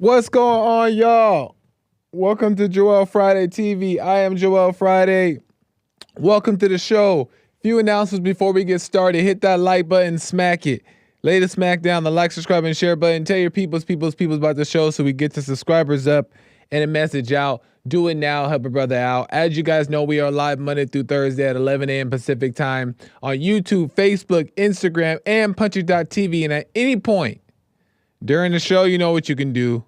What's going on, y'all? Welcome to Joel Friday TV. I am Joel Friday. Welcome to the show. Few announcements before we get started. Hit that like button, smack it. Lay the smack down, the like, subscribe, and share button. Tell your peoples about the show so we get the subscribers up and a message out. Do it now. Help a brother out. As you guys know, we are live Monday through Thursday at 11 a.m. Pacific time on YouTube, Facebook, Instagram, and Punchy.tv. And at any point during the show, you know what you can do.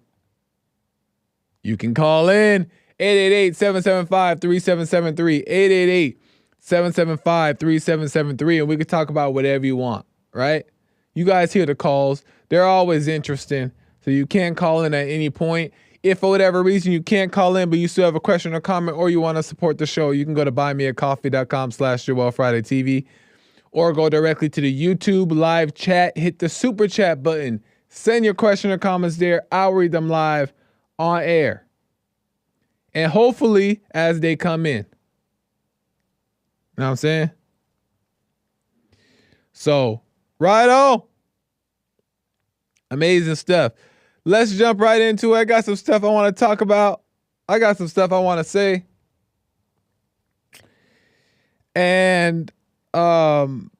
You can call in 888-775-3773, 888-775-3773, and we can talk about whatever you want, right? You guys hear the calls. They're always interesting, so you can call in at any point. If for whatever reason you can't call in, but you still have a question or comment, or you want to support the show, you can go to buymeacoffee.com/JoelFridayTV, or go directly to the YouTube live chat, hit the super chat button, send your question or comments there. I'll read them live on air. And hopefully as they come in. Know what I'm saying? So, right on. Amazing stuff. Let's jump right into it. I got some stuff I want to talk about. I got some stuff I want to say. And some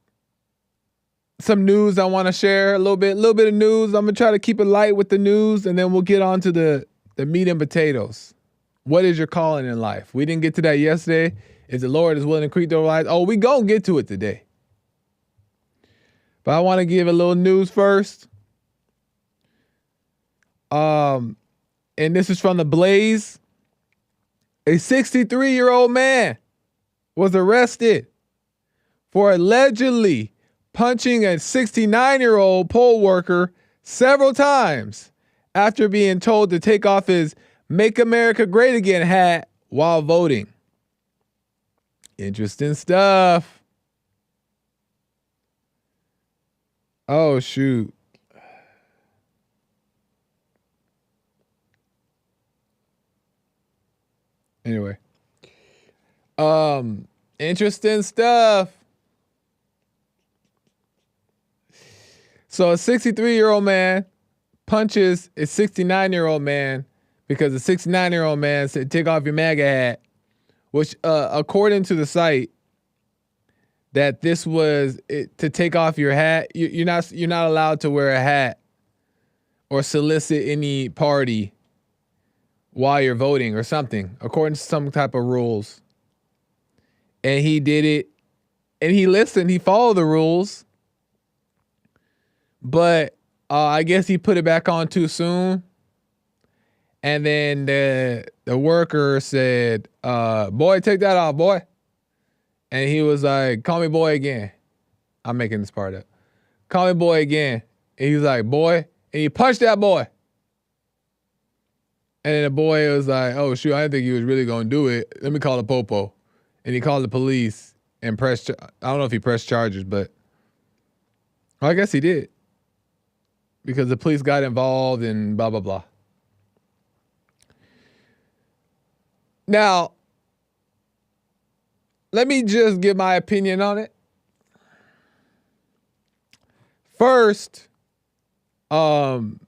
news I want to share a little bit of news. I'm going to try to keep it light with the news, and then we'll get on to the meat and potatoes. What is your calling in life? We didn't get to that yesterday. Is the Lord is willing to create their lives? Oh, we gonna get to it today. But I want to give a little news first. And this is from the Blaze. A 63-year-old man was arrested for allegedly punching a 69-year-old poll worker several times after being told to take off his Make America Great Again hat while voting. Interesting stuff. Oh, shoot. Anyway. Interesting stuff. So a 63-year-old man punches a 69-year-old man because the 69-year-old man said, take off your MAGA hat, which, according to the site, that this was it, to take off your hat. You're not allowed to wear a hat or solicit any party while you're voting or something, according to some type of rules. And he did it, and he listened. He followed the rules, but I guess he put it back on too soon. And then the worker said, boy, take that off, boy. And he was like, call me boy again. I'm making this part up. Call me boy again. And he was like, boy. And he punched that boy. And then the boy was like, oh, shoot, I didn't think he was really going to do it. Let me call the popo. And he called the police and pressed, I don't know if he pressed charges, but well, I guess he did. Because the police got involved and blah, blah, blah. Now, let me just give my opinion on it. First, don't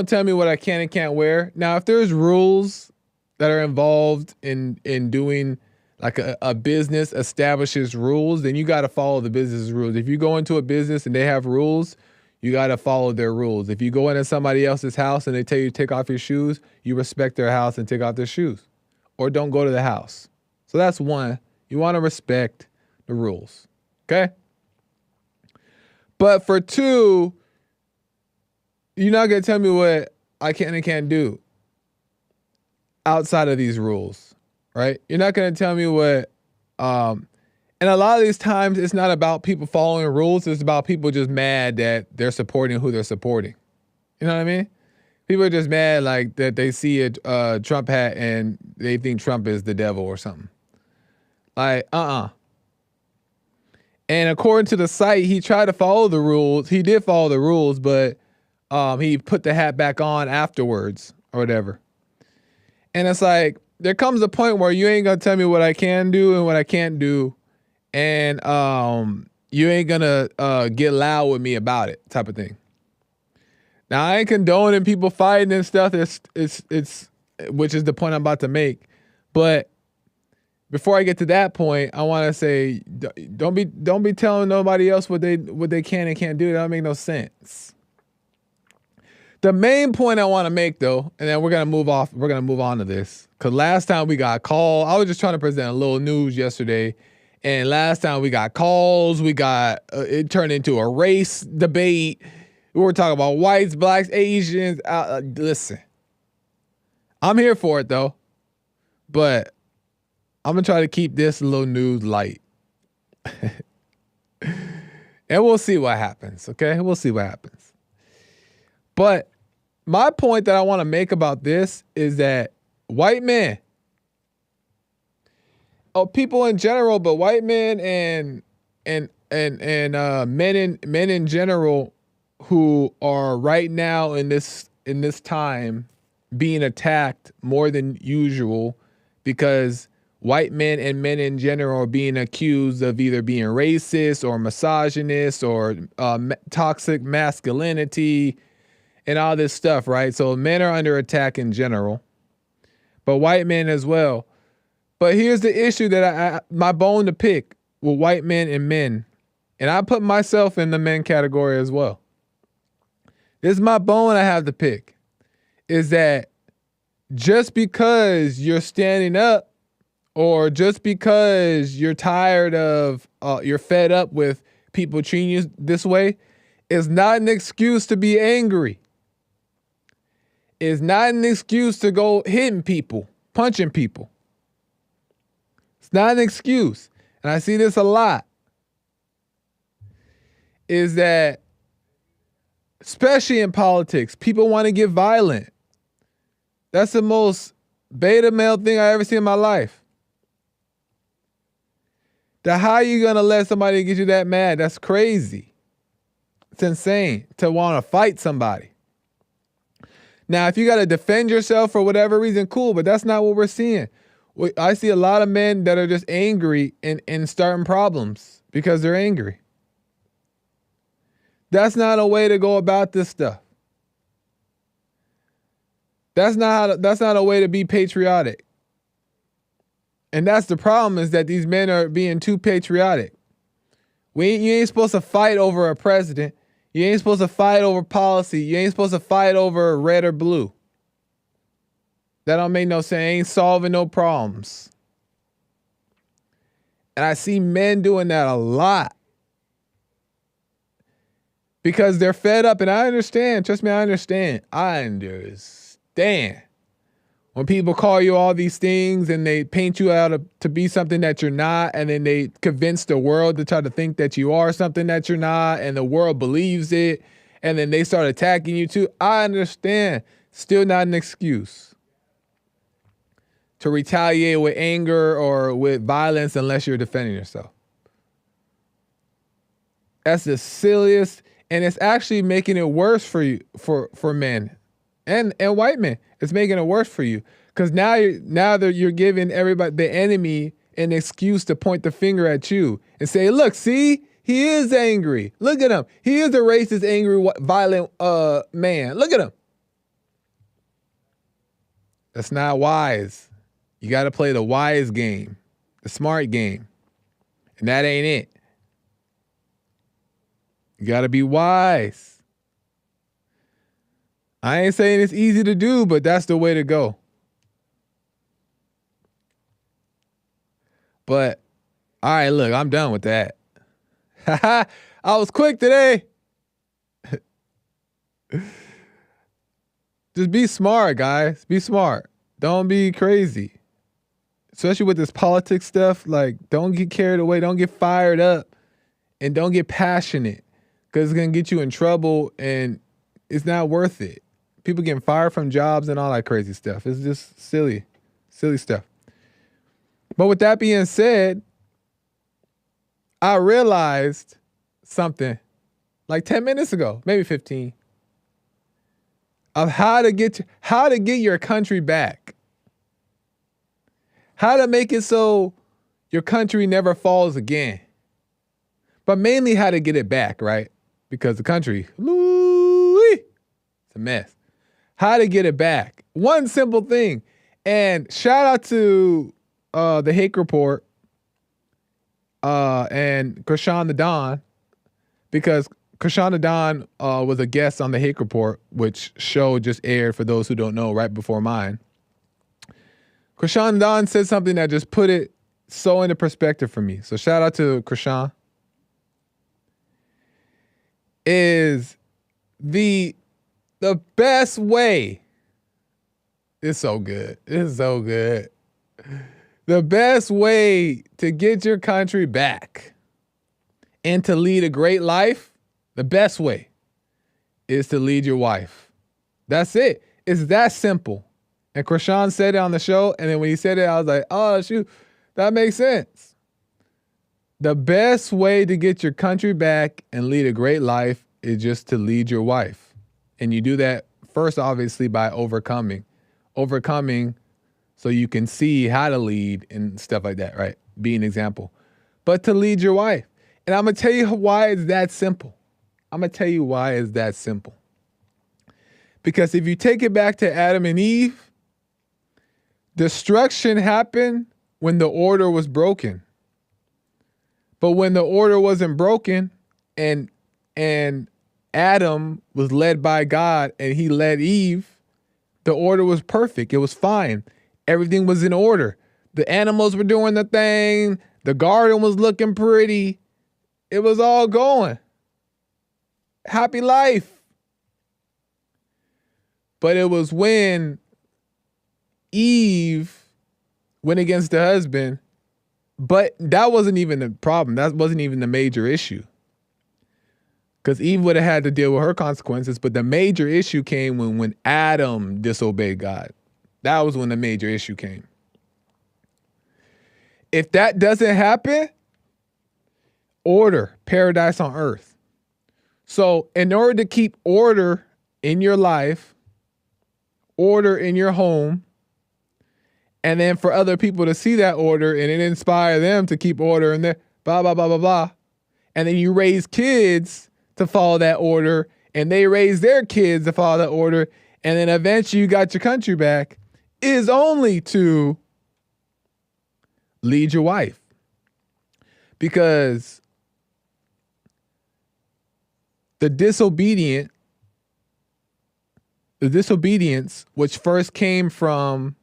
tell me what I can and can't wear. Now, if there's rules that are involved in doing like a business establishes rules, then you got to follow the business rules. If you go into a business and they have rules, you got to follow their rules. If you go into somebody else's house and they tell you to take off your shoes, you respect their house and take off their shoes. Or don't go to the house. So that's one. You want to respect the rules. Okay? But for two, you're not going to tell me what I can and can't do outside of these rules, right? You're not going to tell me what, and a lot of these times it's not about people following rules. It's about people just mad that they're supporting who they're supporting. You know what I mean? People are just mad like that they see a Trump hat and they think Trump is the devil or something. Like, And according to the site, he tried to follow the rules. He did follow the rules, but he put the hat back on afterwards or whatever. And it's like, there comes a point where you ain't gonna tell me what I can do and what I can't do. And you ain't gonna get loud with me about it type of thing. Now I ain't condoning people fighting and stuff. It's which is the point I'm about to make. But before I get to that point, I want to say don't be telling nobody else what they can and can't do. That don't make no sense. The main point I want to make though, and then we're gonna move on to this, because last time we got called. I was just trying to present a little news yesterday, and last time we got calls. We got it turned into a race debate. We were talking about whites, blacks, Asians. Listen, I'm here for it though, but I'm gonna try to keep this little news light, and we'll see what happens. Okay, we'll see what happens. But my point that I want to make about this is that white men, people in general, but white men and men in general who are right now in this time being attacked more than usual because white men and men in general are being accused of either being racist or misogynist or toxic masculinity and all this stuff, right? So men are under attack in general, but white men as well. But here's the issue that my bone to pick with white men, and I put myself in the men category as well. This is my bone I have to pick, is that just because you're standing up or just because you're tired of, you're fed up with people treating you this way is not an excuse to be angry. It's not an excuse to go hitting people, punching people. It's not an excuse. And I see this a lot. Is that, especially in politics, people want to get violent. That's the most beta male thing I ever seen in my life. How are you going to let somebody get you that mad? That's crazy. It's insane to want to fight somebody. Now, if you got to defend yourself for whatever reason, cool, but that's not what we're seeing. I see a lot of men that are just angry and starting problems because they're angry. That's not a way to go about this stuff. That's not a way to be patriotic. And that's the problem, is that these men are being too patriotic. You ain't supposed to fight over a president. You ain't supposed to fight over policy. You ain't supposed to fight over red or blue. That don't make no sense. Ain't solving no problems. And I see men doing that a lot. Because they're fed up, and I understand. Trust me, I understand. I understand. When people call you all these things and they paint you out to be something that you're not, and then they convince the world to try to think that you are something that you're not, and the world believes it, and then they start attacking you too. I understand. Still not an excuse to retaliate with anger or with violence unless you're defending yourself. That's the silliest, and it's actually making it worse for you, for men and white men. It's making it worse for you because now you're giving everybody, the enemy, an excuse to point the finger at you and say, "Look, see, he is angry. Look at him. He is a racist, angry, violent man. Look at him." That's not wise. You got to play the wise game, the smart game, and that ain't it. You got to be wise. I ain't saying it's easy to do, but that's the way to go. But, all right, look, I'm done with that. I was quick today. Just be smart, guys. Be smart. Don't be crazy. Especially with this politics stuff, like, don't get carried away. Don't get fired up. And don't get passionate, because it's going to get you in trouble, and it's not worth it. People getting fired from jobs and all that crazy stuff. It's just silly stuff. But with that being said, I realized something like 10 minutes ago, maybe 15, of how to get your country back. How to make it so your country never falls again. But mainly how to get it back, right? Because the country, It's a mess. How to get it back. One simple thing. And shout out to the Hake Report and Krishan the Don, because Krishan the Don was a guest on the Hake Report, which show just aired, for those who don't know, right before mine. Krishan the Don said something that just put it so into perspective for me. So shout out to Krishan. Is the best way. It's so good. It's so good. The best way to get your country back and to lead a great life, the best way is to lead your wife. That's it. It's that simple. And Krishan said it on the show, and then when he said it, I was like, oh, shoot, that makes sense. The best way to get your country back and lead a great life is just to lead your wife. And you do that first, obviously, by overcoming so you can see how to lead and stuff like that, right? Be an example. But to lead your wife. And I'm going to tell you why it's that simple. Because if you take it back to Adam and Eve, destruction happened when the order was broken. But when the order wasn't broken and Adam was led by God and he led Eve, the order was perfect. It was fine. Everything was in order. The animals were doing the thing. The garden was looking pretty. It was all going. Happy life. But it was when Eve went against the husband, but that wasn't even the problem. That wasn't even the major issue. Because Eve would have had to deal with her consequences, but the major issue came when Adam disobeyed God. That was when the major issue came. If that doesn't happen, order, paradise on earth. So in order to keep order in your life, order in your home, and then for other people to see that order and it inspire them to keep order in there, blah, blah, blah, blah, blah. And then you raise kids to follow that order, and they raise their kids to follow that order, and then eventually you got your country back, is only to lead your wife. Because the disobedience, which first came from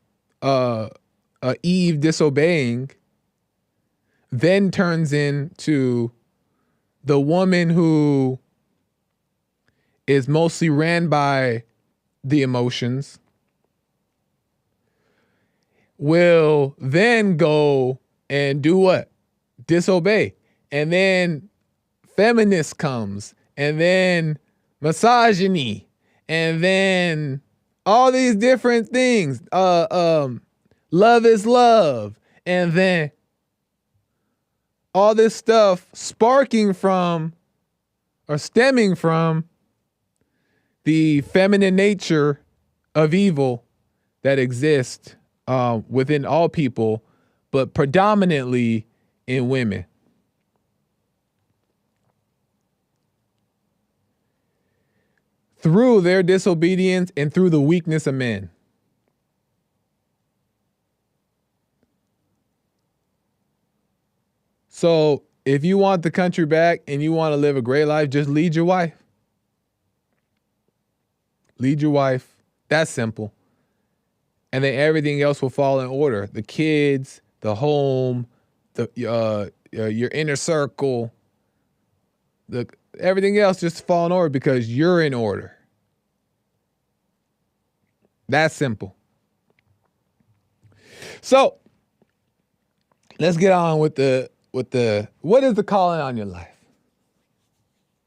Eve disobeying, then turns into the woman who is mostly ran by the emotions, will then go and do what? Disobey. And then feminist comes, and then misogyny, and then all these different things. Love is love. And then all this stuff sparking from or stemming from the feminine nature of evil that exists within all people, but predominantly in women. Through their disobedience and through the weakness of men. So if you want the country back and you want to live a great life, just lead your wife. Lead your wife. That's simple. And then everything else will fall in order. The kids, the home, your inner circle, everything else just fall in order because you're in order. That's simple. So let's get on with the what is the calling on your life?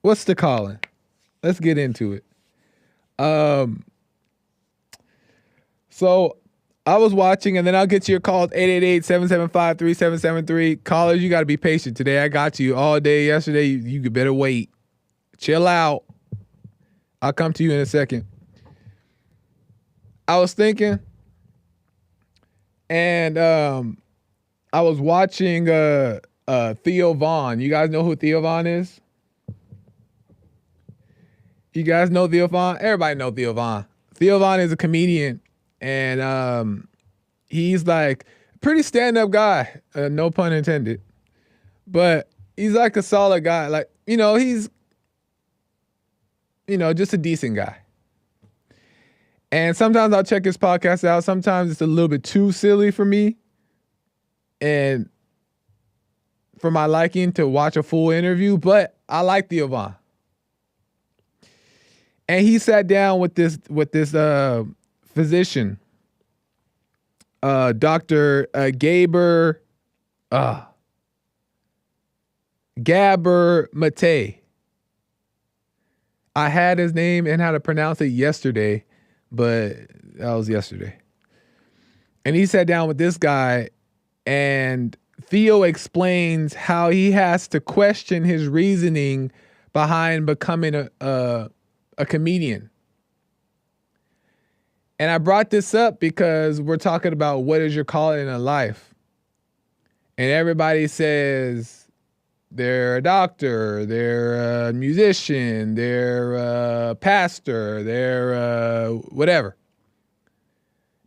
What's the calling? Let's get into it. So I was watching, and then I'll get to your calls, 888-775-3773. Callers, you got to be patient today. I got you all day yesterday. You could better wait. Chill out. I'll come to you in a second. I was thinking, and I was watching Theo Von. You guys know who Theo Von is? You guys know Theo Von? Everybody know Theo Von. Theo Von is a comedian, and he's like a pretty stand-up guy. No pun intended. But he's like a solid guy. Like, he's, just a decent guy. And sometimes I'll check his podcast out. Sometimes it's a little bit too silly for me and for my liking to watch a full interview, but I like Theo Von. And he sat down with this physician, Dr. Gabor Mate. I had his name and how to pronounce it yesterday, but that was yesterday. And he sat down with this guy, and Theo explains how he has to question his reasoning behind becoming a comedian. And I brought this up because we're talking about what is your calling in life. And everybody says they're a doctor, they're a musician, they're a pastor, they're whatever.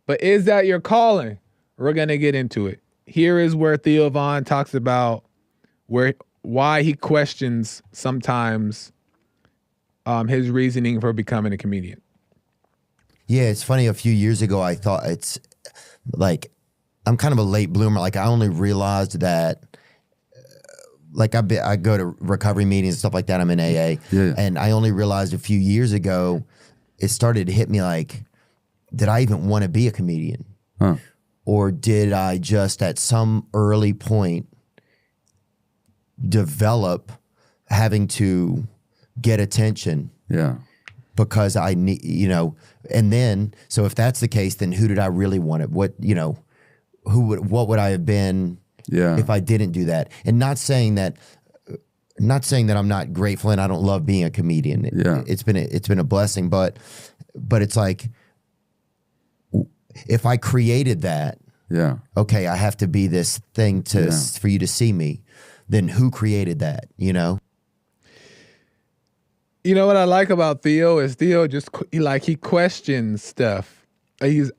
But is that your calling? We're going to get into it. Here is where Theo Von talks about why he questions sometimes his reasoning for becoming a comedian. Yeah, it's funny. A few years ago, I thought it's like I'm kind of a late bloomer. Like I only realized that, like I go to recovery meetings and stuff like that. I'm in AA, and I only realized a few years ago it started to hit me like, did I even want to be a comedian, or did I just at some early point develop having to get attention? Yeah. Because I need, and then, so if that's the case, then who did I really want it? What would I have been if I didn't do that? And not saying that I'm not grateful and I don't love being a comedian. It's been a blessing, but it's like, if I created that, okay, I have to be this thing for you to see me. Then who created that, You know what I like about Theo is Theo just he questions stuff. He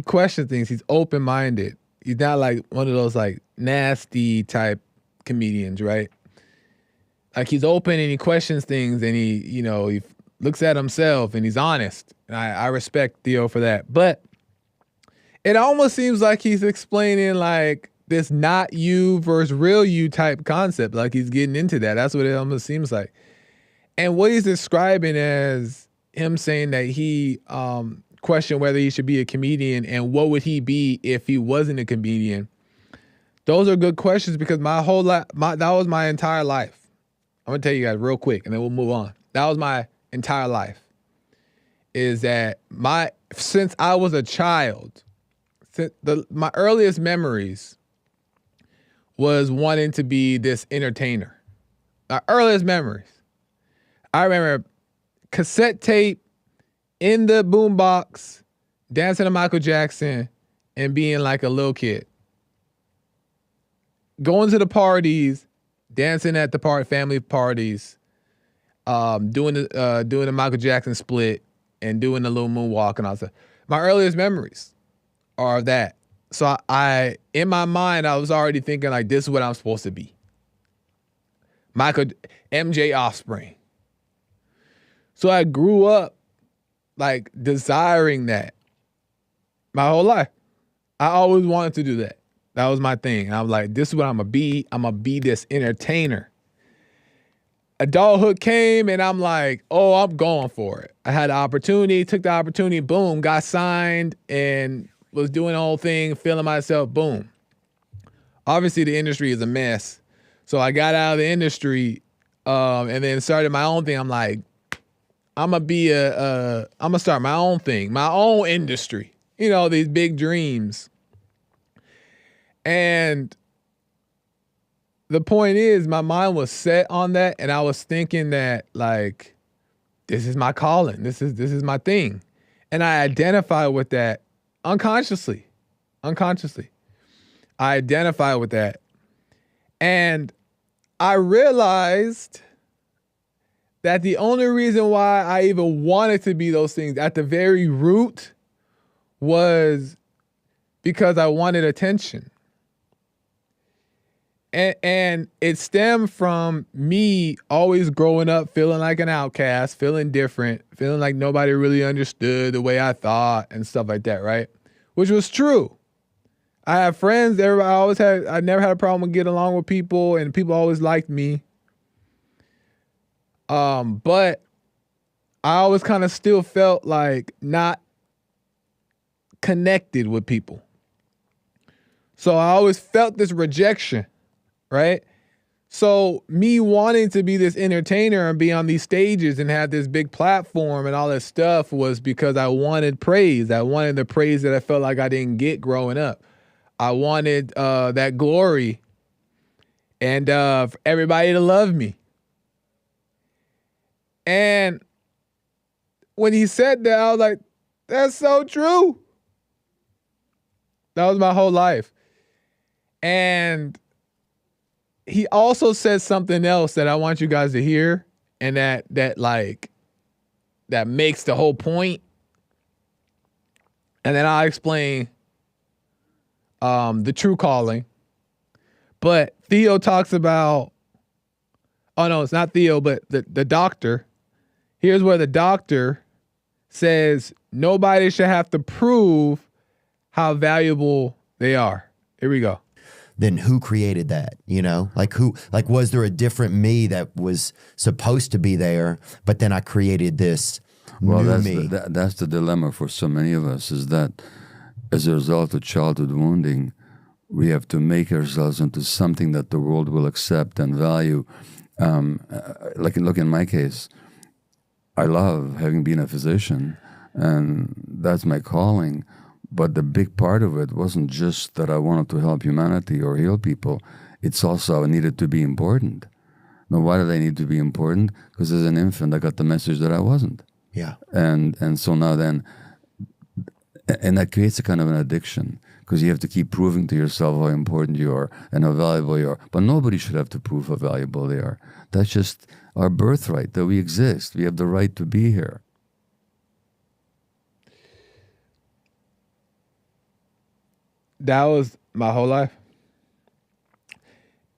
questions things. He's open-minded. He's not like one of those like nasty type comedians, right? Like he's open and he questions things and he looks at himself and he's honest. And I respect Theo for that. But it almost seems like he's explaining like this not you versus real you type concept. Like he's getting into that. That's what it almost seems like. And what he's describing as him saying that he questioned whether he should be a comedian and what would he be if he wasn't a comedian. Those are good questions because my whole life, that was my entire life. I'm going to tell you guys real quick and then we'll move on. That was my entire life. Is that since I was a child, my earliest memories was wanting to be this entertainer. My earliest memories. I remember cassette tape in the boombox, dancing to Michael Jackson, and being like a little kid. Going to the parties, dancing at the family parties, doing the Michael Jackson split, and doing the little moonwalk and all that. My earliest memories are of that. So I in my mind, I was already thinking like, this is what I'm supposed to be. MJ offspring. So I grew up like desiring that my whole life. I always wanted to do that. That was my thing. And I was like, this is what I'm going to be. I'm going to be this entertainer. Adulthood came and I'm like, oh, I'm going for it. I had the opportunity, took the opportunity, boom, got signed and was doing the whole thing, feeling myself, boom. Obviously, the industry is a mess. So I got out of the industry and then started my own thing. I'm like, I'm going to start my own thing, my own industry. These big dreams. And the point is, my mind was set on that, and I was thinking that, like, this is my calling. This is my thing. And I identify with that unconsciously. I identify with that. And I realized that the only reason why I even wanted to be those things at the very root was because I wanted attention. And it stemmed from me always growing up feeling like an outcast, feeling different, feeling like nobody really understood the way I thought and stuff like that, right? Which was true. I have friends, I never had a problem with getting along with people, and people always liked me. But I always kind of still felt like not connected with people. So I always felt this rejection, right? So me wanting to be this entertainer and be on these stages and have this big platform and all this stuff was because I wanted praise. I wanted the praise that I felt like I didn't get growing up. I wanted that glory and for everybody to love me. And when he said that, I was like, that's so true. That was my whole life. And he also said something else that I want you guys to hear, and that makes the whole point. And then I'll explain the true calling. But Theo talks about, oh no, it's not Theo, but the doctor. Here's where the doctor says nobody should have to prove how valuable they are. Here we go. Then who created that? You know, like was there a different me that was supposed to be there, but then I created this new me? That's the dilemma for so many of us, is that as a result of childhood wounding, we have to make ourselves into something that the world will accept and value. Look, in my case, I love having been a physician, and that's my calling. But the big part of it wasn't just that I wanted to help humanity or heal people. It's also I needed to be important. Now, why did I need to be important? Because as an infant, I got the message that I wasn't. Yeah. And so now then, and that creates a kind of an addiction, because you have to keep proving to yourself how important you are and how valuable you are. But nobody should have to prove how valuable they are. That's just our birthright, that we exist. We have the right to be here. That was my whole life.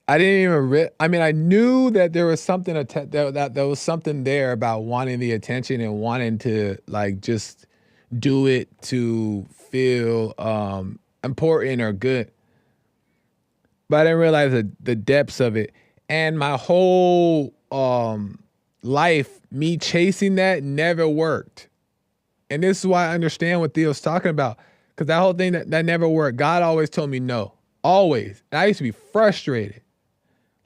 I didn't even I knew that there was something that there was something there about wanting the attention and wanting to like just do it to feel important or good. But I didn't realize the depths of it. And my whole life, me chasing that never worked. And this is why I understand what Theo's talking about. Because that whole thing, that never worked. God always told me no. Always. And I used to be frustrated.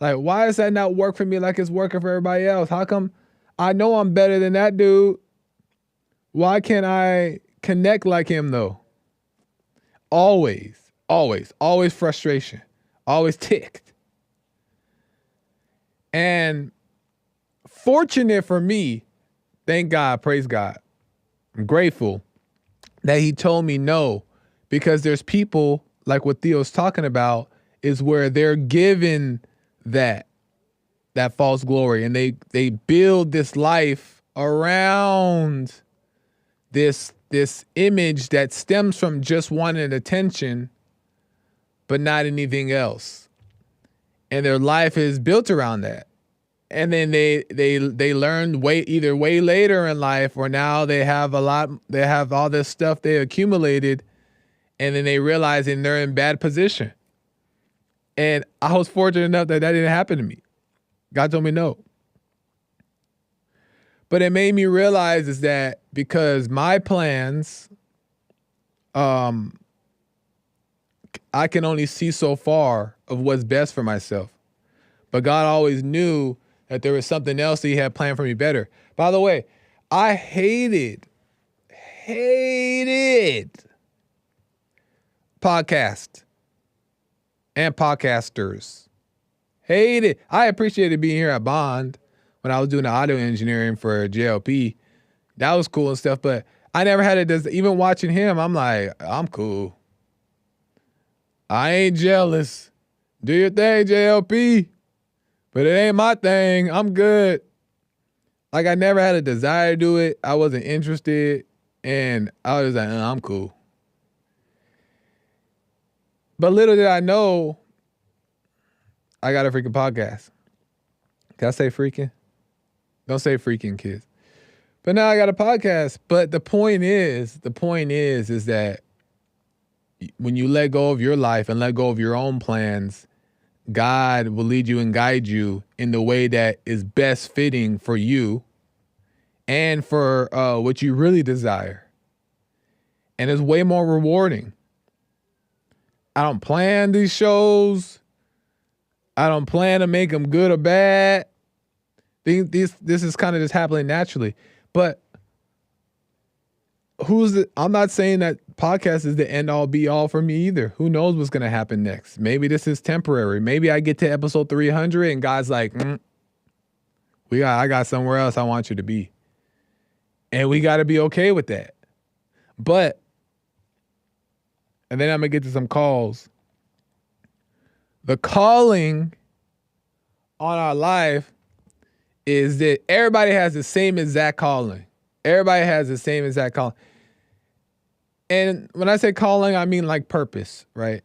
Like, why does that not work for me like it's working for everybody else? How come I know I'm better than that dude? Why can't I connect like him though? Always frustration. Always ticked. And fortunate for me, thank God, praise God, I'm grateful that he told me no, because there's people like what Theo's talking about is where they're given that false glory, and they build this life around this image that stems from just wanting attention, but not anything else. And their life is built around that. And then they learn either way later in life, or now they have all this stuff they accumulated, and then they realize they're in bad position. And I was fortunate enough that didn't happen to me. God told me no. But it made me realize is that because my plans, I can only see so far of what's best for myself. But God always knew that there was something else that he had planned for me better. By the way, I hated podcast and podcasters. Hated. I appreciated being here at Bond when I was doing the audio engineering for JLP. That was cool and stuff, but I never had it. Even watching him, I'm like, I'm cool. I ain't jealous. Do your thing, JLP. But it ain't my thing. I'm good. Like, I never had a desire to do it. I wasn't interested. And I was like, I'm cool. But little did I know, I got a freaking podcast. Can I say freaking? Don't say freaking, kids. But now I got a podcast. But the point is that when you let go of your life and let go of your own plans, God will lead you and guide you in the way that is best fitting for you and for what you really desire. And it's way more rewarding. I don't plan these shows. I don't plan to make them good or bad. This is kind of just happening naturally. But I'm not saying that podcast is the end all be all for me either. Who knows what's going to happen next? Maybe this is temporary. Maybe I get to episode 300 and God's like, I got somewhere else I want you to be. And we got to be okay with that. And then I'm going to get to some calls. The calling on our life is that everybody has the same exact calling. Everybody has the same exact calling. And when I say calling, I mean like purpose, right?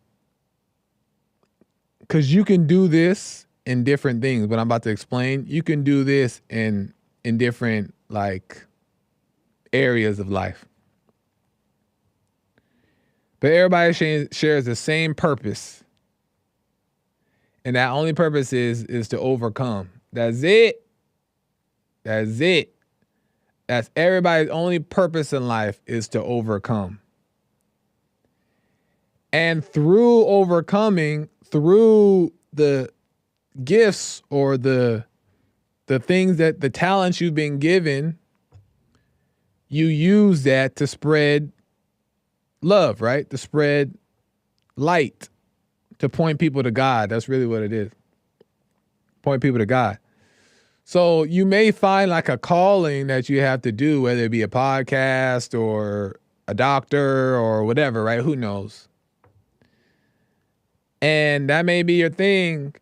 Because you can do this in different things. What I'm about to explain, you can do this in different like areas of life. But everybody shares the same purpose. And that only purpose is to overcome. That's it. That's it. That's everybody's only purpose in life is to overcome. And through overcoming, through the gifts or the things that the talents you've been given, you use that to spread love, right? To spread light, to point people to God. That's really what it is. Point people to God. So you may find like a calling that you have to do, whether it be a podcast or a doctor or whatever, right? Who knows? And that may be your thing.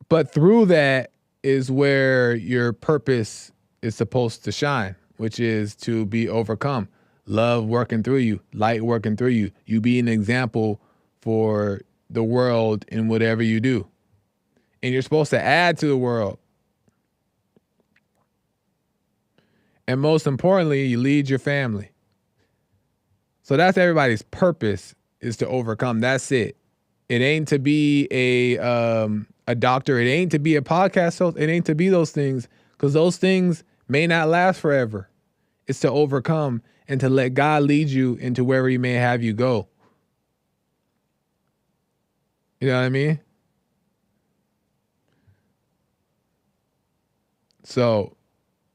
But through that is where your purpose is supposed to shine, which is to be overcome. Love working through you, light working through you. You be an example for the world in whatever you do. And you're supposed to add to the world. And most importantly, you lead your family. So that's everybody's purpose, is to overcome. That's it. It ain't to be a doctor. It ain't to be a podcast host. It ain't to be those things, because those things may not last forever. It's to overcome and to let God lead you into wherever He may have you go. You know what I mean? So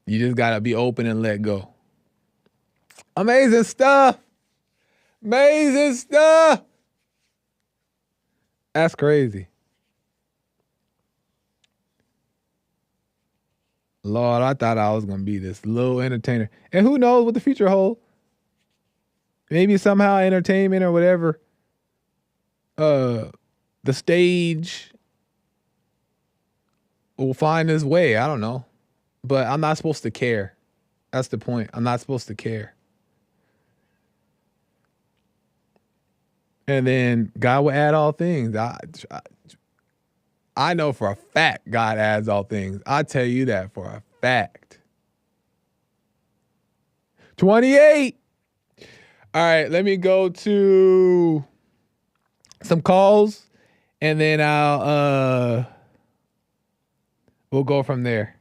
you just got to be open and let go. Amazing stuff. Amazing stuff. That's crazy. Lord, I thought I was going to be this little entertainer. And who knows what the future holds? Maybe somehow entertainment or whatever. The stage will find its way. I don't know. But I'm not supposed to care. That's the point. I'm not supposed to care. And then God will add all things. I know for a fact God adds all things. I tell you that for a fact. 28. All right, let me go to some calls, and then we'll go from there.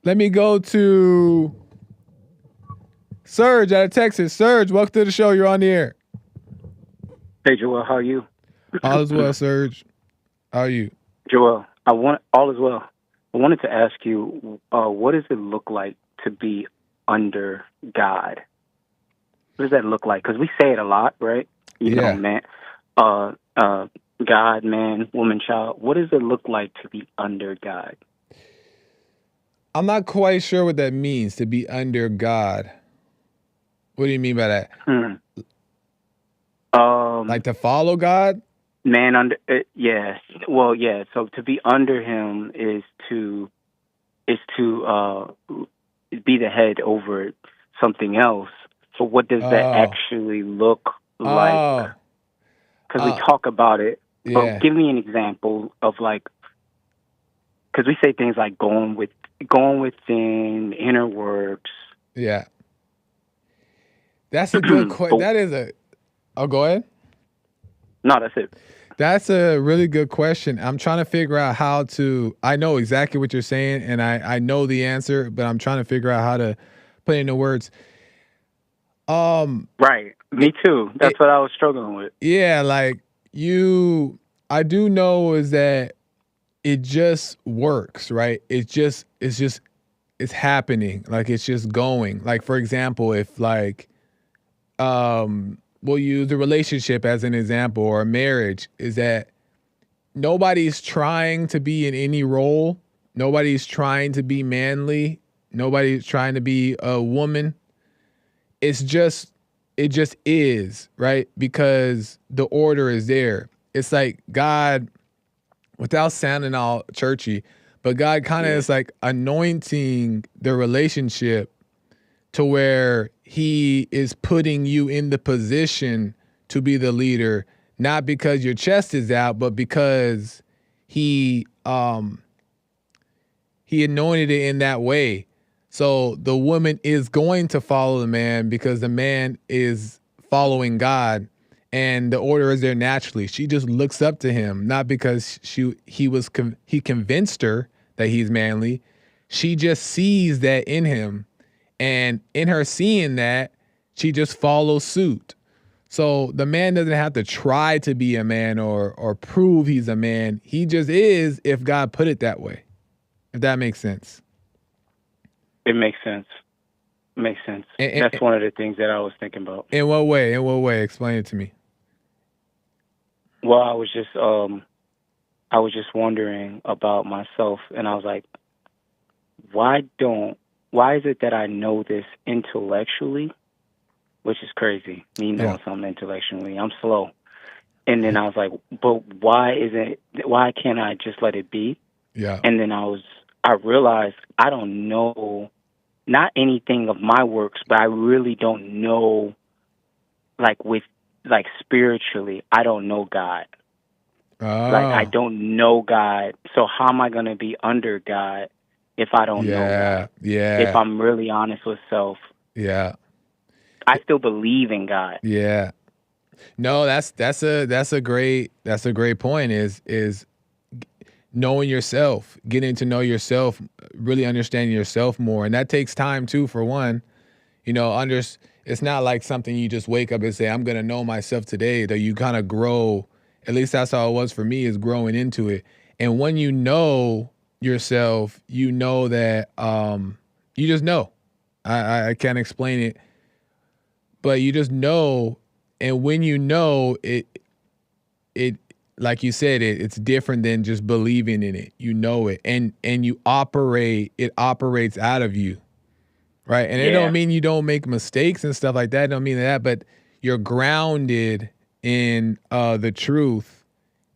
Let me go to Serge out of Texas. Serge, welcome to the show. You're on the air. Hey, Joel, how are you? All is well, Serge. How are you? Joel, all is well. I wanted to ask you, what does it look like to be under God? What does that look like? Because we say it a lot, right? You know, man, God, man, woman, child. What does it look like to be under God? I'm not quite sure what that means, to be under God. What do you mean by that? Like to follow God? man under yeah. Well, yeah. So to be under him is to be the head over something else. So what does that Oh, actually look like? oh, Because we uh, talk about it, but yeah, give me an example of like, because we say things like going within, inner works. yeah. That's a good question. But That is a. Oh, go ahead. no, that's it. That's a really good question. I'm trying to figure out how to. I know exactly what you're saying, and I know the answer, but I'm trying to figure out how to put it into words. Um, Right. Me it, too. That's it, what I was struggling with. yeah, like you. I do know is that it just works, right? It's happening. Like it's just going. Like for example, if like we'll use a relationship as an example or a marriage, is that nobody's trying to be in any role. Nobody's trying to be manly. Nobody's trying to be a woman. It's just it just is, right? Because the order is there. It's like God, without sounding all churchy, but God kind of Yeah. is like anointing the relationship to where he is putting you in the position to be the leader, not because your chest is out, but because he he anointed it in that way. So the woman is going to follow the man because the man is following God, and the order is there naturally. She just looks up to him, not because he convinced her that he's manly. She just sees that in him, and in her seeing that, she just follows suit. So the man doesn't have to try to be a man or prove he's a man. He just is if God put it that way. If that makes sense. It makes sense. Makes sense. That's one of the things that I was thinking about. In what way? In what way? Explain it to me. Well, I was just wondering about myself, and I was like, why is it that I know this intellectually, which is crazy, me knowing Yeah. something intellectually. I'm slow. And then I was like, but why can't I just let it be? Yeah. And then I realized I don't know, not anything of my works, but I really don't know, like spiritually, I don't know God. Like I Oh. don't know God. So how am I going to be under God if I don't know Yeah. God? If Yeah. I'm really honest with self, Yeah. I still believe in God. Yeah. No, that's a great point is knowing yourself, getting to know yourself, really understanding yourself more. And that takes time too, for one. You know, it's not like something you just wake up and say, I'm gonna know myself today, that you kind of grow. At least that's how it was for me, is growing into it. And when you know yourself, you know that you just know. I can't explain it, but you just know. And when you know it like you said, it's different than just believing in it. You know it, and you operate. It operates out of you, right? And it don't Yeah. mean you don't make mistakes and stuff like that. It don't mean that, but you're grounded in the truth,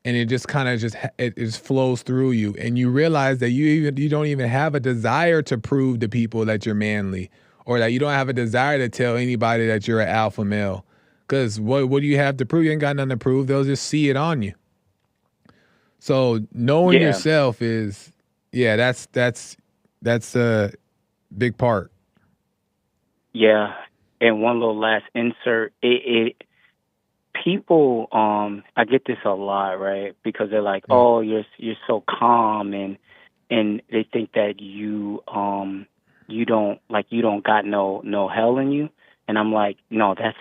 and it just kind of it just flows through you, and you realize that you don't even have a desire to prove to people that you're manly, or that you don't have a desire to tell anybody that you're an alpha male. Because what do you have to prove? You ain't got nothing to prove. They'll just see it on you. So knowing Yeah. yourself is, yeah, that's a big part. Yeah. And one little last insert. People, I get this a lot, right? Because they're like, Yeah. "Oh, you're so calm," and they think that you don't got no hell in you. And I'm like, no, that's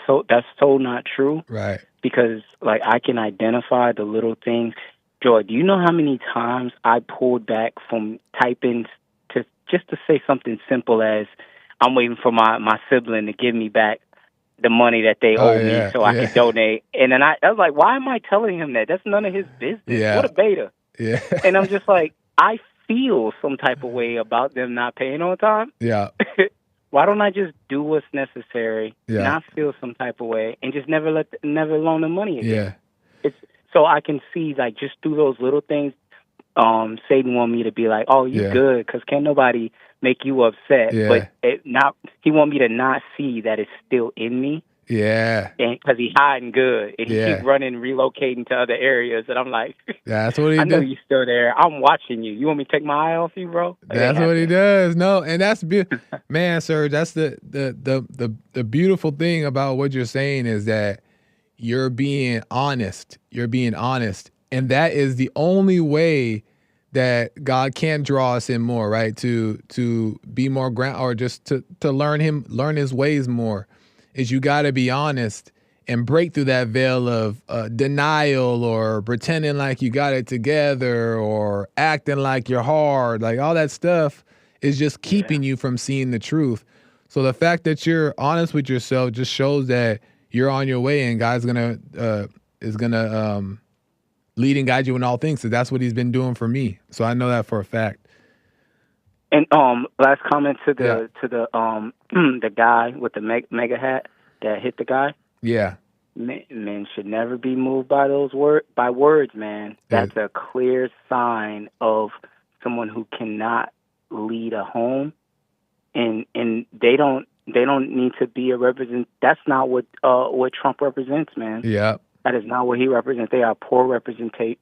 so not true. Right. Because like I can identify the little things. Joy, do you know how many times I pulled back from typing to just to say something simple as I'm waiting for my sibling to give me back the money that they Oh owe me yeah. so I Yeah. could donate. And then I was like, why am I telling him that? That's none of his business. Yeah. What a beta. Yeah. And I'm just like, I feel some type of way about them not paying on time. Yeah. Why don't I just do what's necessary, Yeah. not feel some type of way, and just never loan them money again? Yeah. It's So I can see, like, just through those little things, Satan want me to be like, oh, you Yeah. good, because can't nobody make you upset. Yeah. But he want me to not see that it's still in me. Yeah. And because he's hiding good, and he Yeah. keep running, relocating to other areas, and I'm like, That's what he I know does. you still there. I'm watching you. You want me to take my eye off you, bro? It ain't That's what he happening. does. No, and that's man, Serge. That's the beautiful thing about what you're saying is that you're being honest. You're being honest, and that is the only way that God can draw us in more, right? To be more or just to learn His ways more. Is you got to be honest and break through that veil of denial or pretending like you got it together or acting like you're hard. Like all that stuff is just keeping you from seeing the truth. So the fact that you're honest with yourself just shows that you're on your way, and God's is gonna lead and guide you in all things. So that's what He's been doing for me. So I know that for a fact. And last comment to the the guy with the mega hat that hit the guy. Yeah. Men should never be moved by those words, man. That's a clear sign of someone who cannot lead a home, and they don't need to be a represent. That's not what Trump represents, man. Yeah. That is not what he represents. They are poor representatives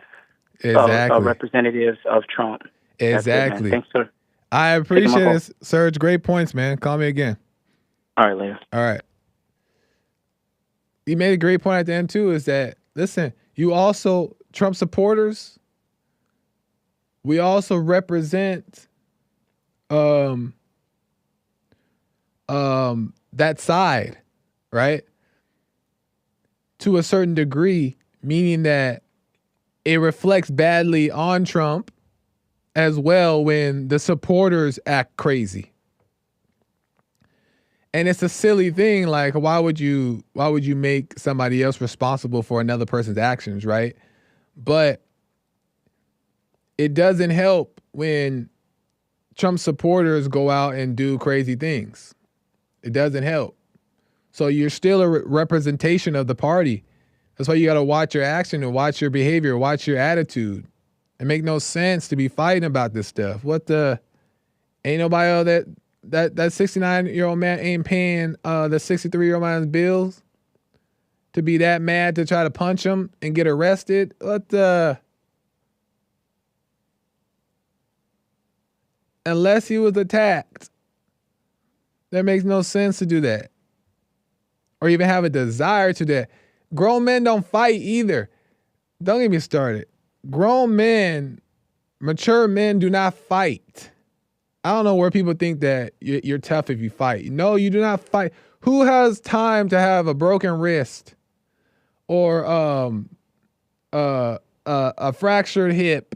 of Trump. Exactly. It, Thanks, sir. I appreciate it, Serge. Great points, man. Call me again. All right, later. All right. You made a great point at the end, too, is that, listen, you also, Trump supporters, we also represent that side, right? To a certain degree, meaning that it reflects badly on Trump as well when the supporters act crazy. And it's a silly thing. Like, why would you make somebody else responsible for another person's actions, right? But it doesn't help when Trump supporters go out and do crazy things. It doesn't help. So you're still a representation of the party. That's why you got to watch your action and watch your behavior, watch your attitude. It make no sense to be fighting about this stuff. Ain't nobody that 69-year-old man ain't paying the 63-year-old man's bills to be that mad to try to punch him and get arrested. Unless he was attacked. That makes no sense to do that. Or even have a desire to that. Grown men don't fight either. Don't get me started. Grown men, mature men do not fight. I don't know where people think that you're tough if you fight. No, you do not fight. Who has time to have a broken wrist or a fractured hip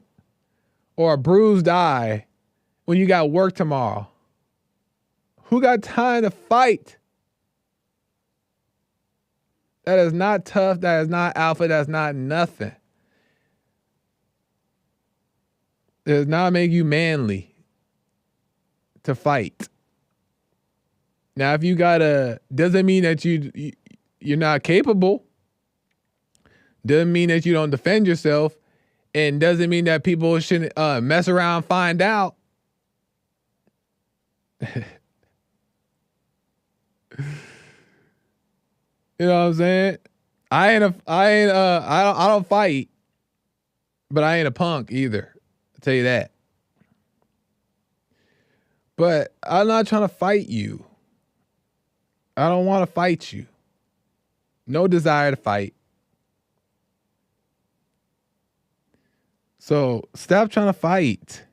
or a bruised eye when you got work tomorrow? Who got time to fight? That is not tough. That is not alpha. That's not nothing. It does not make you manly to fight. Now, if you doesn't mean that you're not capable. Doesn't mean that you don't defend yourself, and doesn't mean that people shouldn't mess around and find out. You know what I'm saying? I don't fight, but I ain't a punk either. I'll tell you that. But I'm not trying to fight you. I don't want to fight you. No desire to fight. So stop trying to fight.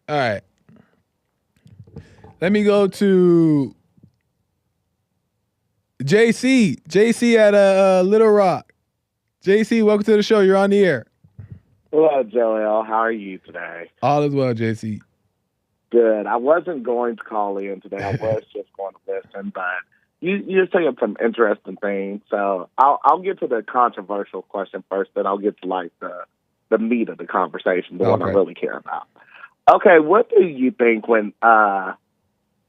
All right. Let me go to JC. JC at Little Rock. JC, welcome to the show. You're on the air. Hello, Joel. How are you today? All is well, JC. Good. I wasn't going to call in today. I was just going to listen, but you're saying some interesting things. So I'll get to the controversial question first, then I'll get to like the meat of the conversation, the one I really care about. Okay, what do you think when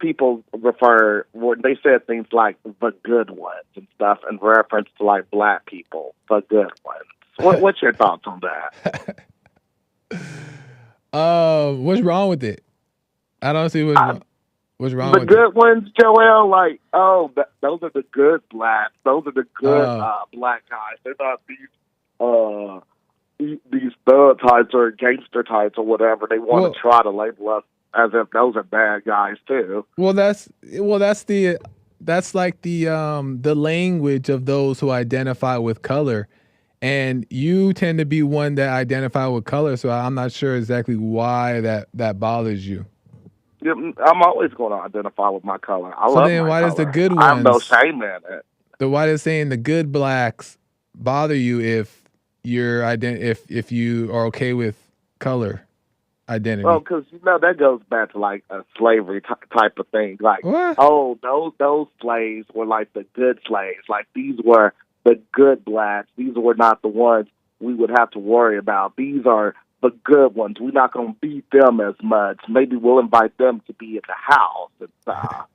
people refer when they said things like the good ones and stuff in reference to like black people, the good ones. What's your thoughts on that? What's wrong with it? I don't see what's wrong The with good ones, Joel, like, those are the good blacks. Those are the good black guys. They're not these thug types or gangster types or whatever. They want to try to label us as if those are bad guys too. That's like the language of those who identify with color. And you tend to be one that identify with color, so I'm not sure exactly why that bothers you. Yeah, I'm always going to identify with my color. I love my color. So then why does the good ones... I have no shame in it. Why does saying the good blacks bother you if if you are okay with color identity? Well, because, that goes back to, like, a slavery type of thing. Like, what? Oh, those slaves were, like, the good slaves. Like, these were the good blacks. These were not the ones we would have to worry about. These are the good ones. We're not going to beat them as much. Maybe we'll invite them to be at the house and stuff.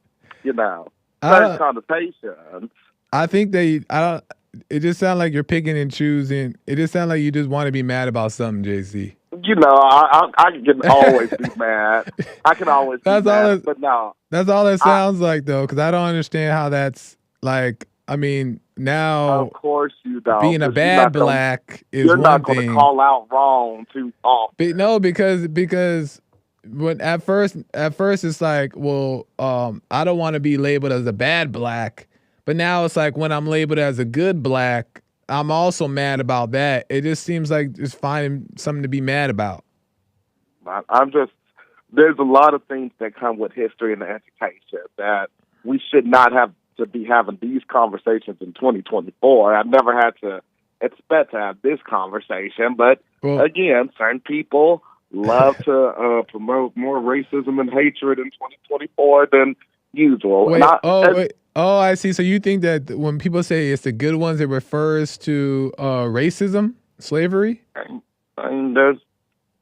Certain connotations. I think it just sounds like you're picking and choosing. It just sounds like you just want to be mad about something, JC. I can always be mad. I can always be mad, but no. That's all it sounds like, though, because I don't understand how that's like... I mean, now, of course you don't. Being a bad black is one thing. You're not going to call out wrong too often. But no, because when at first it's like, well, I don't want to be labeled as a bad black. But now it's like when I'm labeled as a good black, I'm also mad about that. It just seems like just finding something to be mad about. There's a lot of things that come with history and education that we should not have to be having these conversations in 2024. I never had to expect to have this conversation, but again, certain people love to promote more racism and hatred in 2024 than usual. I see. So you think that when people say it's the good ones, it refers to racism, slavery? I mean, there's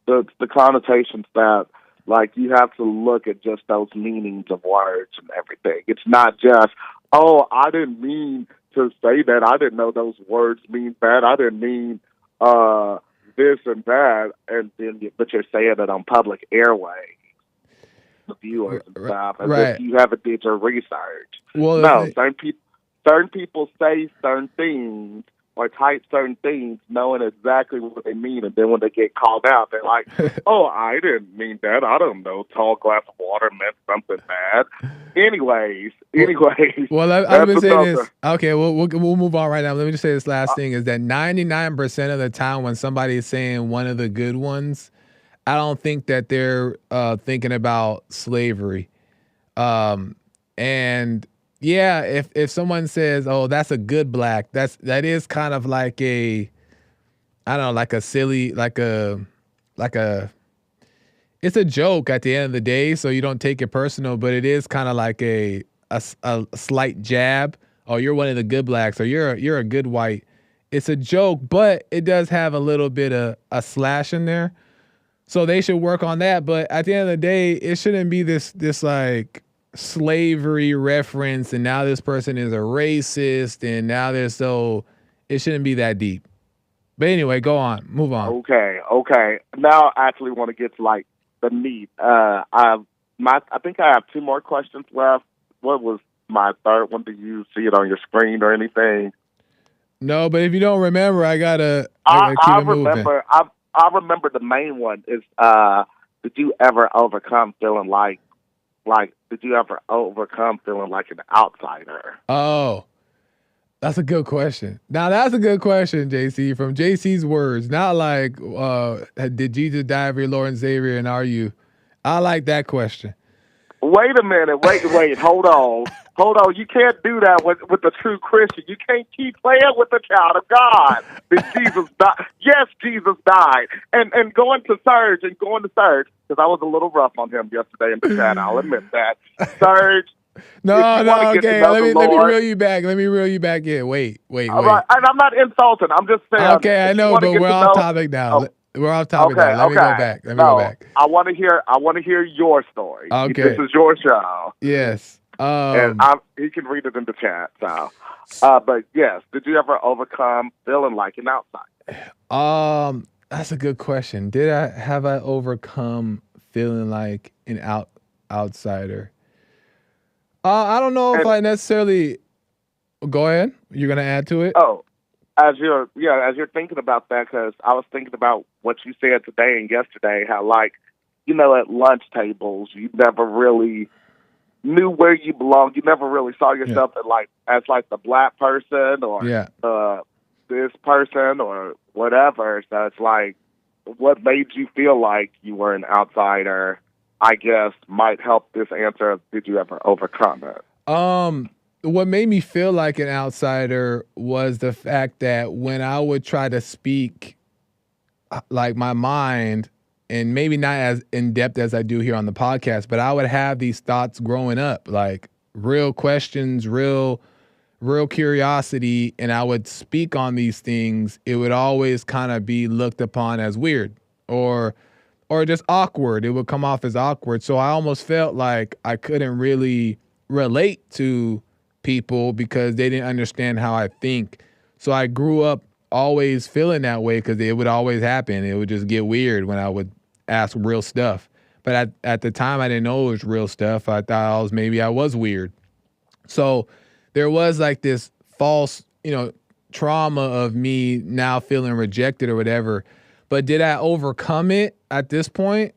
the connotations that, like, you have to look at just those meanings of words and everything. It's not just, I didn't mean to say that. I didn't know those words mean that. I didn't mean this and that. But you're saying it on public airways, the viewers and stuff, as if you haven't did your research. Well, certain people say certain things or type certain things knowing exactly what they mean, and then when they get called out, they're like, I didn't mean that. I don't know. Tall glass of water meant something bad. Anyways. Well, I've been saying this. Okay, we'll move on right now. Let me just say this last thing is that 99% of the time when somebody is saying one of the good ones, I don't think that they're thinking about slavery. And yeah, if someone says, that's a good black, that is kind of like a, I don't know, like a silly, it's a joke at the end of the day, so you don't take it personal, but it is kind of like a slight jab. Oh, you're one of the good blacks, or you're a good white. It's a joke, but it does have a little bit of a slash in there. So they should work on that. But at the end of the day, it shouldn't be this like slavery reference, and now this person is a racist, and now it shouldn't be that deep. But anyway, go on, move on. Okay. Now I actually want to get to like the meat. I think I have two more questions left. What was my third one? Did you see it on your screen or anything? No, but if you don't remember, I gotta keep it moving. I remember the main one is did you ever overcome feeling like an outsider? Oh, that's a good question. Now that's a good question, JC, from JC's words. Not like did Jesus die for your Lord and Savior, and are you? I like that question. Wait a minute. Wait. Hold on. You can't do that with the true Christian. You can't keep playing with the child of God. Did Jesus die? Yes, Jesus died. And going to Serge, because I was a little rough on him yesterday in the chat. I'll admit that. Serge. No, okay. Let me reel you back. In. Wait. All right. And I'm not insulting. I'm just saying. Okay, I know, but we're off topic now. We're off topic now. Let me go back. I want to hear your story. Okay. This is your show. Yes. And he can read it in the chat. So, but yes, did you ever overcome feeling like an outsider? That's a good question. Have I overcome feeling like an outsider? I don't know if I necessarily. Go ahead. You're gonna add to it. Oh, as you're thinking about that, because I was thinking about what you said today and yesterday, how at lunch tables you never really knew where you belonged. You never really saw yourself as the black person or this person or whatever. So it's like, what made you feel like you were an outsider, I guess, might help this answer. Did you ever overcome it? What made me feel like an outsider was the fact that when I would try to speak like my mind, and maybe not as in depth as I do here on the podcast, but I would have these thoughts growing up, like real questions, real curiosity, and I would speak on these things. It would always kind of be looked upon as weird or just awkward. It would come off as awkward. So I almost felt like I couldn't really relate to people because they didn't understand how I think. So I grew up always feeling that way because it would always happen. It would just get weird when I would ask real stuff. But at the time, I didn't know it was real stuff. I thought maybe I was weird. So there was like this false, trauma of me now feeling rejected or whatever. But did I overcome it at this point?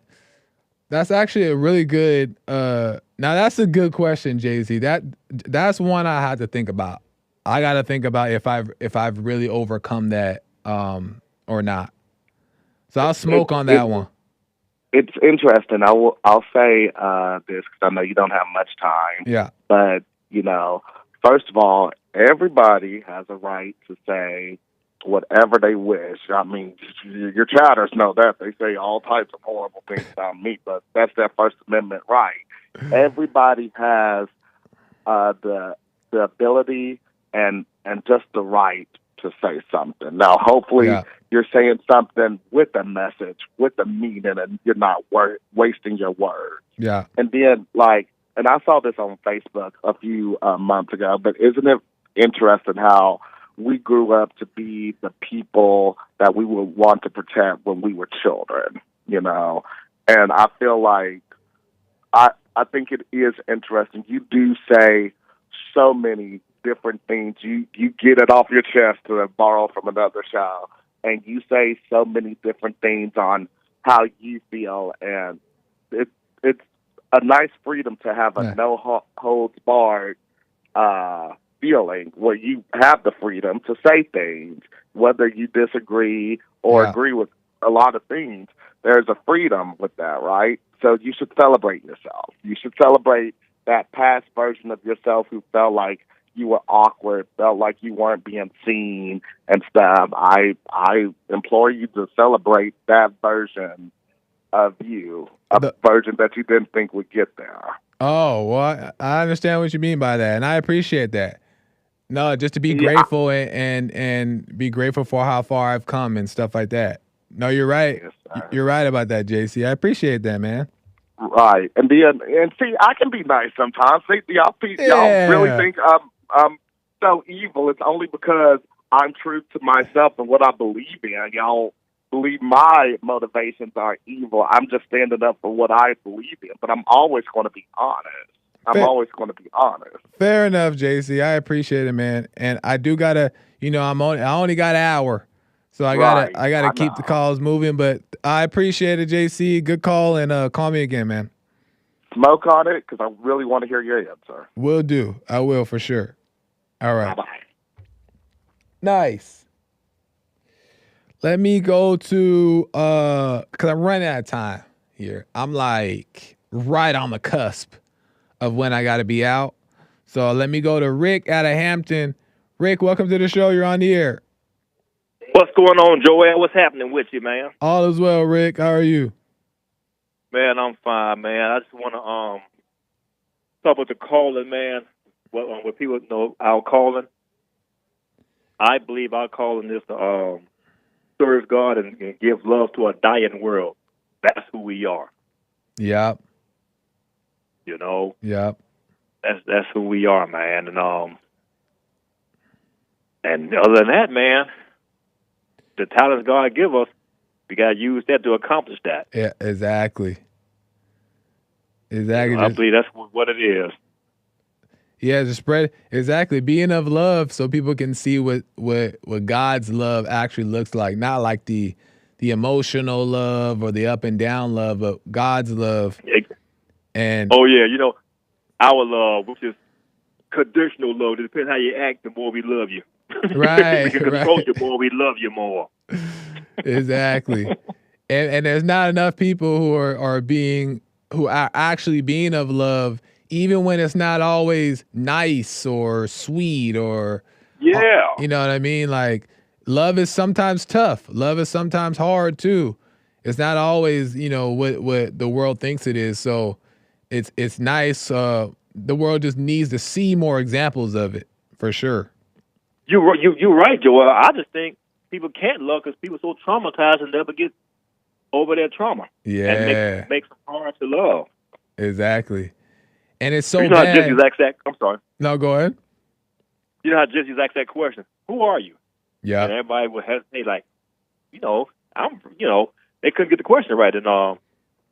That's actually a really good. Now that's a good question, Jay-Z. That's one I had to think about. I got to think about if I've really overcome that or not. So I'll smoke on that one. It's interesting. I'll say this because I know you don't have much time. Yeah. But first of all, everybody has a right to say whatever they wish. I mean, your chatters know that. They say all types of horrible things about me, but that's their First Amendment right. Everybody has the ability and just the right to say something. Now, hopefully, you're saying something with a message, with a meaning, and you're not wasting your words. Yeah. And then, and I saw this on Facebook a few months ago, but isn't it interesting how we grew up to be the people that we would want to protect when we were children, And I feel like I think it is interesting. You do say so many different things. You get it off your chest to borrow from another child, and you say so many different things on how you feel, and it's a nice freedom to have a no holds barred feeling where you have the freedom to say things, whether you disagree or agree with a lot of things. There's a freedom with that, right? So you should celebrate yourself. You should celebrate that past version of yourself who felt like you were awkward, felt like you weren't being seen and stuff. I implore you to celebrate that version of you, version that you didn't think would get there. Oh, well, I understand what you mean by that, and I appreciate that. No, just to be grateful and be grateful for how far I've come and stuff like that. No, you're right. Yes, you're right about that, JC. I appreciate that, man. Right, and see, I can be nice sometimes. See, y'all really think I'm so evil? It's only because I'm true to myself and what I believe in. Y'all believe my motivations are evil. I'm just standing up for what I believe in, but I'm always going to be honest. Always going to be honest. Fair enough, JC. I appreciate it, man. And I do gotta, I only got an hour, so I gotta keep the calls moving. But I appreciate it, JC. Good call, and call me again, man. Smoke on it because I really want to hear your answer. Will do. I will for sure. All right. Bye-bye. Nice. Let me go to because I'm running out of time here. I'm like right on the cusp of when I got to be out. So let me go to Rick out of Hampton. Rick, welcome to the show. You're on the air. What's going on, Joel? What's happening with you, man? All is well, Rick. How are you? Man, I'm fine, man. I just want to talk about the calling, man. What people know our calling. I believe our calling is to serve God and give love to a dying world. That's who we are. Yep. You know, Yep. that's who we are, man. And other than that, man, the talents God give us, we got to use that to accomplish that. Yeah, exactly. Exactly. I believe that's what it is. Yeah, to spread exactly being of love, so people can see what God's love actually looks like. Not like the emotional love or the up and down love, but God's love. And Oh yeah, you know, our love, which is conditional love, it depends how you act. The more we love you, right, we can control right. you more. We love you more. Exactly. And there's not enough people who are actually being of love, even when it's not always nice or sweet or Yeah. you know what I mean? Like love is sometimes tough. Love is sometimes hard too. It's not always, what the world thinks it is. So it's nice. The world just needs to see more examples of it for sure. You're right, Joel. I just think people can't love because people are so traumatized and never get over their trauma. Yeah. And makes them hard to love. Exactly. And it's so you know bad. How Jesse's asked that? I'm sorry. No, go ahead. You know how Jesse's asked that question? Who are you? Yeah. And everybody would hesitate, like, they couldn't get the question right. And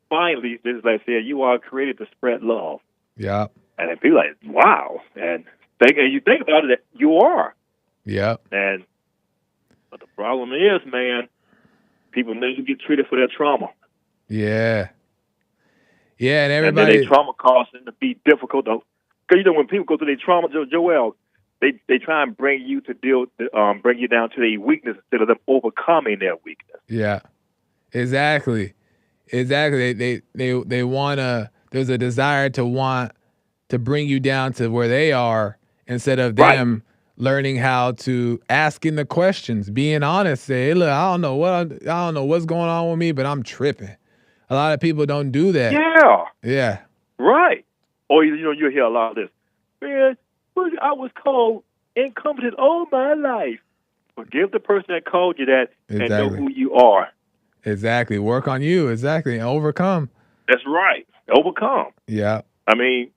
finally, this like said, you are created to spread love. Yeah. And then people like, wow. And you think about it, you are. Yeah. But the problem is, man, people never get treated for their trauma. Yeah. Yeah, and everybody. And then their trauma causes them to be difficult. Because when people go through their trauma, Joel, they try and bring you bring you down to their weakness instead of them overcoming their weakness. Yeah, exactly. They wanna. There's a desire to want to bring you down to where they are instead of them learning how to asking the questions, being honest. Say, hey, look, I don't know what's going on with me, but I'm tripping. A lot of people don't do that. Yeah. Yeah. Right. Or you hear a lot of this. Man, I was called incompetent all my life. Forgive the person that called you that and know who you are. Exactly. Work on you. Exactly. And overcome. That's right. Overcome. Yeah. I mean,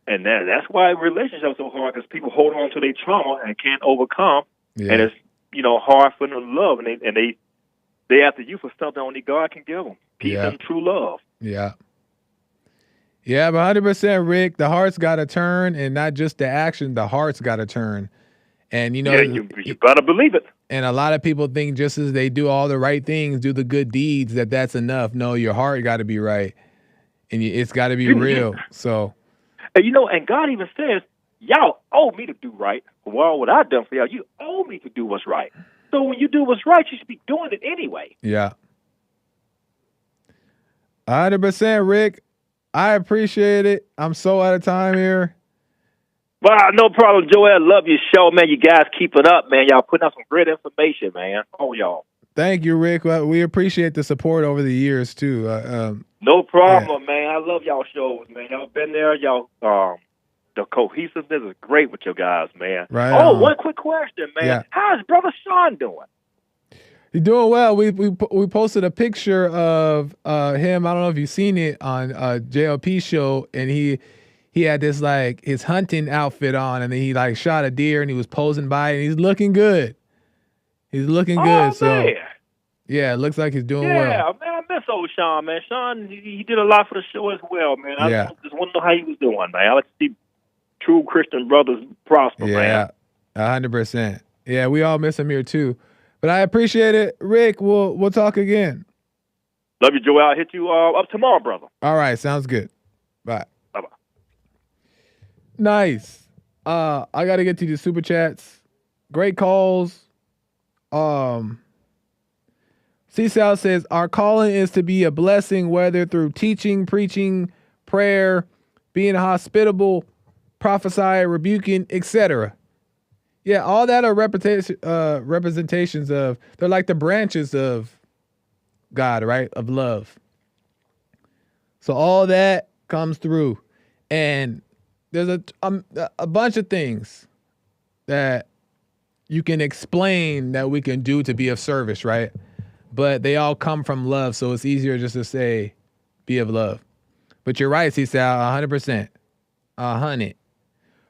and that's why relationships are so hard because people hold on to their trauma and can't overcome. Yeah. And it's, hard for them to love. And they after you for something only God can give them. Peace and true love. Yeah. Yeah, but 100%, Rick, the heart's got to turn, and not just the action, the heart's got to turn. And, you better believe it. And a lot of people think just as they do all the right things, do the good deeds, that's enough. No, your heart got to be right, and it's got to be real. So, and God even says, y'all owe me to do right. Well, what I've done for y'all, you owe me to do what's right. So when you do what's right, you should be doing it anyway. Yeah. 100%, Rick. I appreciate it. I'm so out of time here. Well, no problem, Joel. Love your show, man. You guys keep it up, man. Y'all putting out some great information, man. Oh, y'all. Thank you, Rick. We appreciate the support over the years, too. No problem, man. I love y'all shows, man. Y'all been there. Y'all, the cohesiveness is great with you guys, man. Right. One quick question, man. Yeah. How's Brother Sean doing? He's doing well. We posted a picture of him. I don't know if you've seen it on JLP show, and he had this like his hunting outfit on, and then he like shot a deer, and he was posing by it, and he's looking good. He's looking good. So man. Yeah, it looks like he's doing well. Yeah, man, I miss old Sean, man. Sean, he did a lot for the show as well, man. I just want to know how he was doing, man. I like to see true Christian brothers prosper, man. Yeah, 100%. Yeah, we all miss him here too. But I appreciate it. Rick, we'll talk again. Love you, Joel. I'll hit you up tomorrow, brother. All right, sounds good. Bye. Bye-bye. Nice. I got to get to the super chats. Great calls. C-South says, our calling is to be a blessing, whether through teaching, preaching, prayer, being hospitable, prophesying, rebuking, etc. Yeah, all that are representations of, they're like the branches of God, right? Of love. So all that comes through. And there's a bunch of things that you can explain that we can do to be of service, right? But they all come from love, so it's easier just to say, be of love. But you're right, C-Sal, 100%. 100.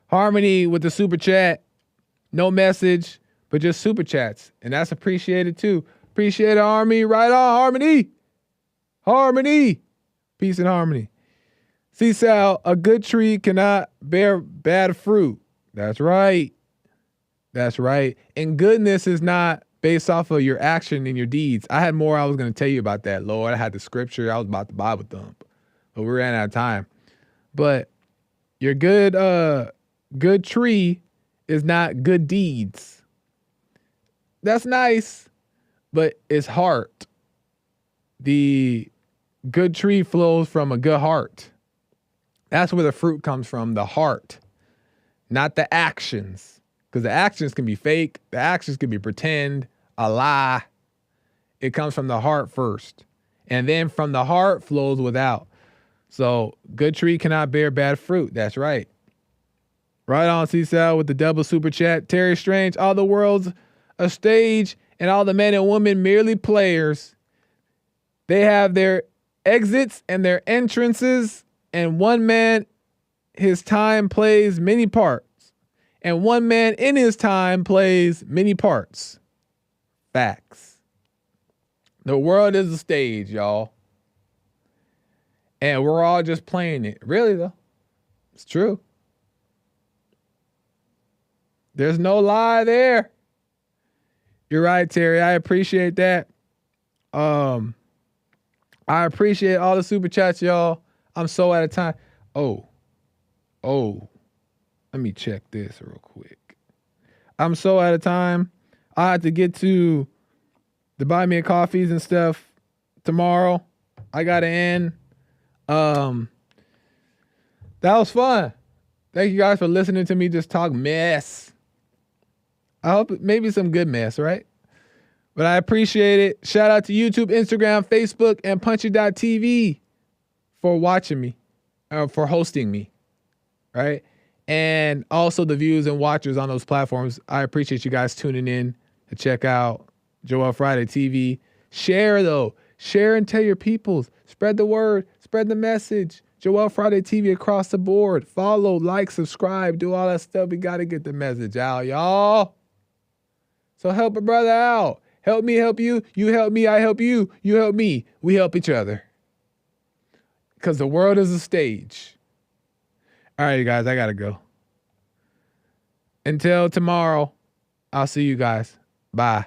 Harmony with the super chat. No message, but just super chats. And that's appreciated too. Appreciate it, Harmony. Right on, Harmony. Harmony. Peace and harmony. C-Sal, a good tree cannot bear bad fruit. That's right. That's right. And goodness is not based off of your action and your deeds. I had more I was going to tell you about that, Lord. I had the scripture. I was about to Bible thump, but we ran out of time. But your good tree is not good deeds. That's nice, but it's heart. The good tree flows from a good heart. That's where the fruit comes from, the heart, not the actions. Because the actions can be fake. The actions can be pretend, a lie. It comes from the heart first. And then from the heart flows without. So good tree cannot bear bad fruit. That's right. Right on, C-Sal, with the double super chat. Terry Strange, all the world's a stage and all the men and women merely players. They have their exits and their entrances, and one man, his time plays many parts. And one man in his time plays many parts. Facts. The world is a stage, y'all. And we're all just playing it. Really, though. It's true. There's no lie there. You're right, Terry. I appreciate that. I appreciate all the super chats, y'all. I'm so out of time. Oh. Let me check this real quick. I'm so out of time. I have to get to the buy me a coffees and stuff tomorrow. I gotta end. That was fun. Thank you guys for listening to me just talk mess. I hope maybe some good mess, right? But I appreciate it. Shout out to YouTube, Instagram, Facebook, and Punchy.tv for watching me, for hosting me, right? And also the views and watchers on those platforms. I appreciate you guys tuning in to check out Joel Friday TV. Share, though. Share and tell your peoples. Spread the word. Spread the message. Joel Friday TV across the board. Follow, like, subscribe, do all that stuff. We got to get the message out, y'all. So help a brother out. Help me, help you. You help me, I help you. You help me. We help each other. Because the world is a stage. All right, you guys, I got to go. Until tomorrow, I'll see you guys. Bye.